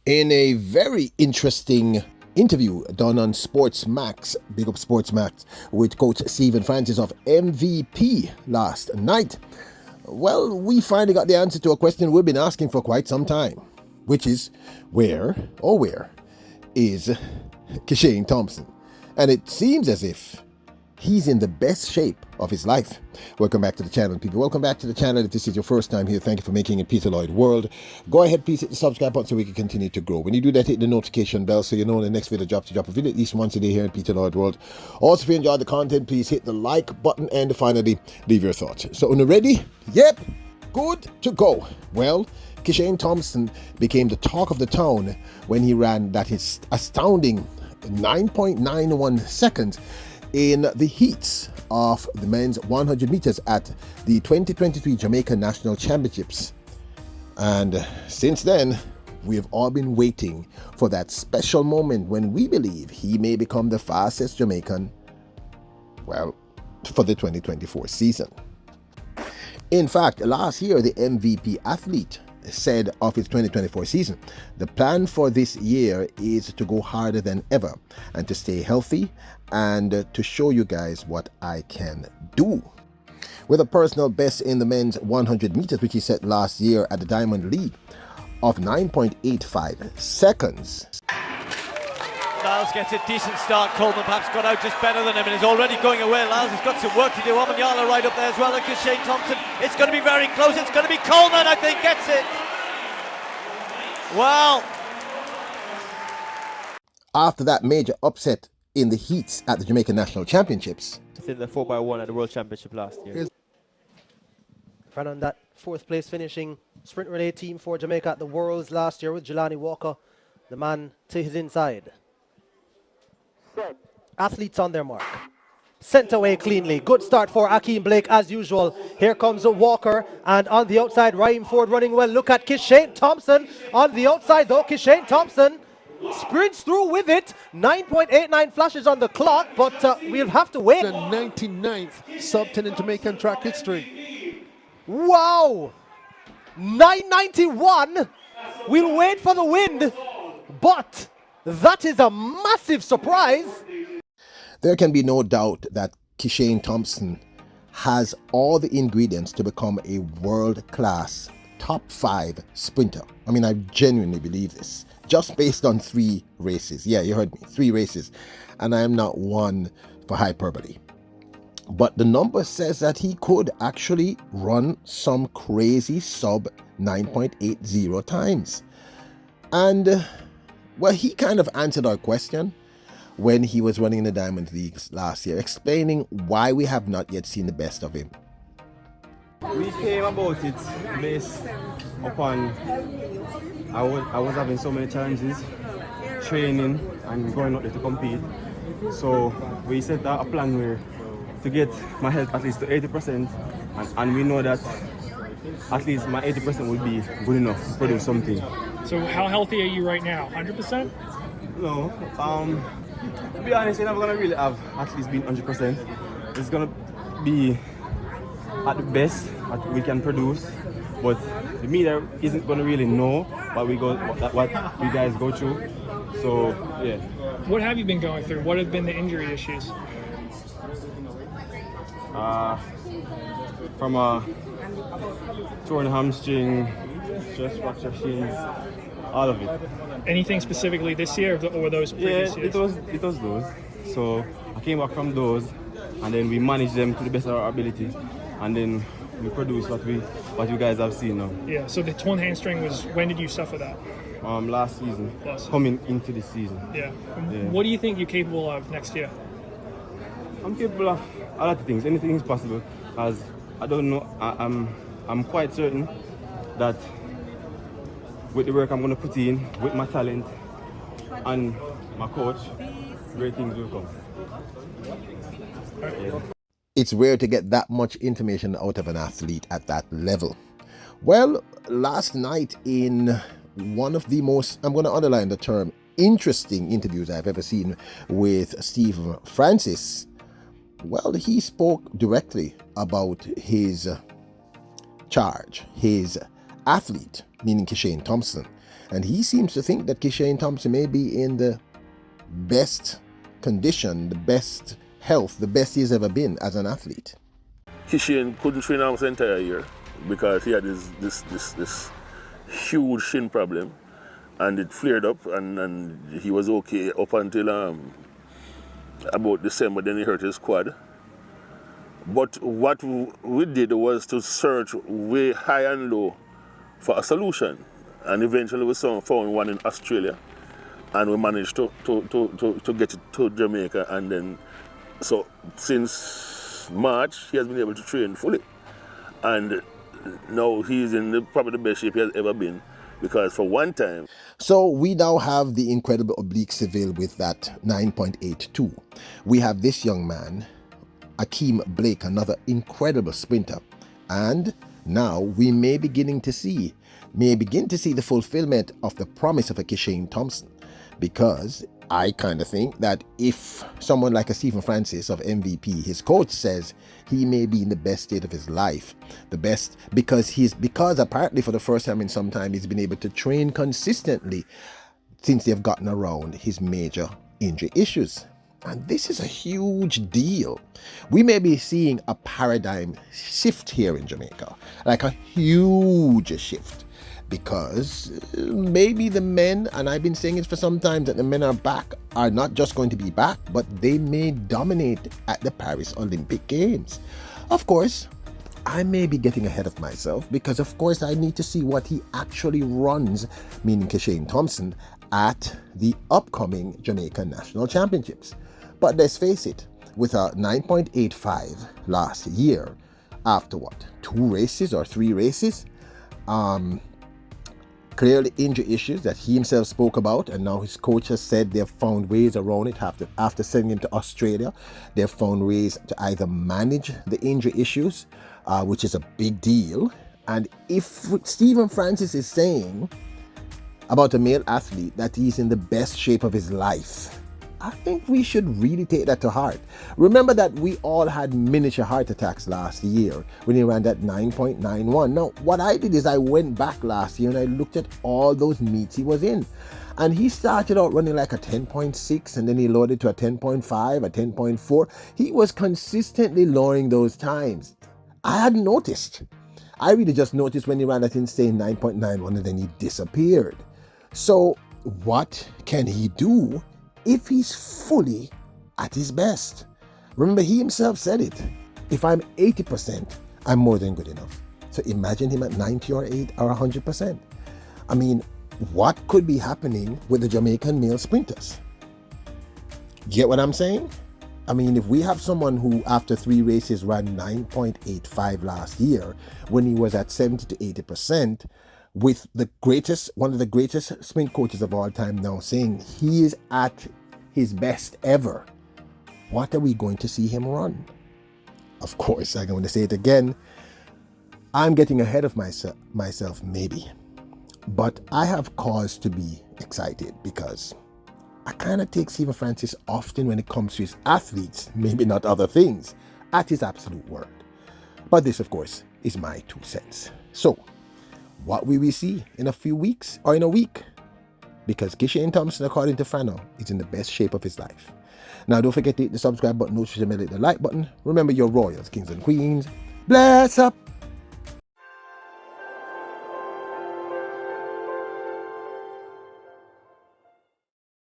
In a very interesting interview done on Sports Max, big up Sports Max, with Coach Stephen Francis of MVP last night, well, we finally got the answer to a question we've been asking for quite some time, which is where is Kishane Thompson? And it seems as if he's in the best shape of his life. Welcome back to the channel, people. Welcome back to the channel. If this is your first time here, thank you for making it Peter Lloyd World. Go ahead, please hit the subscribe button so we can continue to grow. When you do that, hit the notification bell so you know when the next video drops. To drop a video at least once a day here in Peter Lloyd World. Also, if you enjoyed the content, please hit the like button and finally leave your thoughts. So, are you ready? Yep, good to go. Well, Kishane Thompson became the talk of the town when he ran that his astounding 9.91 seconds in the heats of the men's 100 meters at the 2023 Jamaica National Championships. And since then, we have all been waiting for that special moment when we believe he may become the fastest Jamaican, well, for the 2024 season. In fact, last year, the MVP athlete said of his 2024 season, the plan for this year is to go harder than ever and to stay healthy and to show you guys what I can do. With a personal best in the men's 100 meters, which he set last year at the Diamond League of 9.85 seconds. Lyles gets a decent start. Coleman perhaps got out just better than him and is already going away. Lyles has got some work to do. Omanyala right up there as well, and Kishane Thompson. It's going to be very close. It's going to be Coleman, I think, gets it. Wow. After that major upset in the heats at the Jamaica National Championships, In the 4x1 at the World Championship last year. Ran on that fourth place finishing sprint relay team for Jamaica at the Worlds last year with Jelani Walker, the man to his inside. Athletes on their mark. Sent away cleanly. Good start for Akeem Blake as usual. Here comes Walker, and on the outside, Ryan Ford running well. Look at Kishane Thompson on the outside though. Kishane Thompson sprints through with it. 9.89 flashes on the clock, but we'll have to wait. The 99th sub-10 in Jamaican track history. Wow! 991. We'll wait for the wind, but that is a massive surprise. there can be no doubt that Kishane Thompson has all the ingredients to become a world-class top 5 sprinter. I mean, I genuinely believe this, just based on 3 races. Yeah, you heard me, 3 races. And I am not one for hyperbole. But the number says that he could actually run some crazy sub 9.80 times. And, well, he kind of answered our question when he was running in the Diamond Leagues last year, explaining why we have not yet seen the best of him. We came about it based upon I was having so many challenges, training and going out there to compete. So we set a plan where to get my health at least to 80%, and we know that at least my 80% will be good enough to produce something. So how healthy are you right now? 100%? No, to be honest, you're never gonna really have at least been 100%. It's gonna be at the best that we can produce, but the media isn't gonna really know what you guys go through. So yeah. What have you been going through? What have been the injury issues? From a torn hamstring, stress fracture shins, all of it. Anything specifically this year, or were those previous years? It was those. So I came back from those, and then we managed them to the best of our ability, and then we produced what you guys have seen now. Yeah. So the torn hamstring was, when did you suffer that? Last season, coming into this season. Yeah. What do you think you're capable of next year? I'm capable of a lot of things. Anything is possible. As I don't know, I'm quite certain that with the work I'm going to put in, with my talent and my coach, great things will come. Yeah. It's rare to get that much information out of an athlete at that level. Well, last night in one of the most, I'm going to underline the term, interesting interviews I've ever seen with Stephen Francis, well, he spoke directly about his charge, his athlete, meaning Kishane Thompson, And he seems to think that Kishane Thompson may be in the best condition, the best health, the best he's ever been as an athlete. Kishane couldn't train almost the entire year because he had this huge shin problem, and it flared up, and he was okay up until about December. Then he hurt his quad. But what we did was to search way high and low for a solution, and eventually we found one in Australia, and we managed to get it to Jamaica. And then, so since March, he has been able to train fully, and now he's in probably the best shape he has ever been, because for one time. So we now have the incredible oblique Seville with that 9.82. We have this young man, Akeem Blake, another incredible sprinter, and now we may begin to see the fulfillment of the promise of a Kishane Thompson, because I kind of think that if someone like a Stephen Francis of MVP, his coach says he may be in the best state of his life, the best because apparently for the first time in some time he's been able to train consistently since they've gotten around his major injury issues. And this is a huge deal. We may be seeing a paradigm shift here in Jamaica, like a huge shift, because maybe the men, and I've been saying it for some time, that the men are not just going to be back, but they may dominate at the Paris Olympic Games. Of course, I may be getting ahead of myself, because of course I need to see what he actually runs, meaning Kishane Thompson, at the upcoming Jamaican National Championships. But let's face it, with a 9.85 last year, after what, 2 races or 3 races, clearly injury issues that he himself spoke about, and now his coach has said they've found ways around it. After sending him to Australia, they've found ways to either manage the injury issues, which is a big deal. And if Stephen Francis is saying about a male athlete that he's in the best shape of his life, I think we should really take that to heart. Remember that we all had miniature heart attacks last year when he ran that 9.91. Now, what I did is I went back last year and I looked at all those meets he was in. And he started out running like a 10.6, and then he lowered it to a 10.5, a 10.4. He was consistently lowering those times. I hadn't noticed. I really just noticed when he ran that insane 9.91 and then he disappeared. So what can he do if he's fully at his best? Remember, he himself said it. If I'm 80%, I'm more than good enough. So imagine him at 90 or 8 or 100%. I mean, what could be happening with the Jamaican male sprinters? Get what I'm saying? I mean, if we have someone who after 3 races ran 9.85 last year, when he was at 70 to 80%, with one of the greatest sprint coaches of all time now saying he is at his best ever, what are we going to see him run? Of course, I'm going to say it again. I'm getting ahead of myself maybe, but I have cause to be excited, because I kind of take Stephen Francis often when it comes to his athletes, maybe not other things, at his absolute word. But this, of course, is my 2 cents. So, what will we see in a few weeks or in a week? Because Kishane Thompson, according to Fano, is in the best shape of his life. Now, don't forget to hit the subscribe button, notification bell, hit the like button. Remember, your royals, kings and queens. Bless up!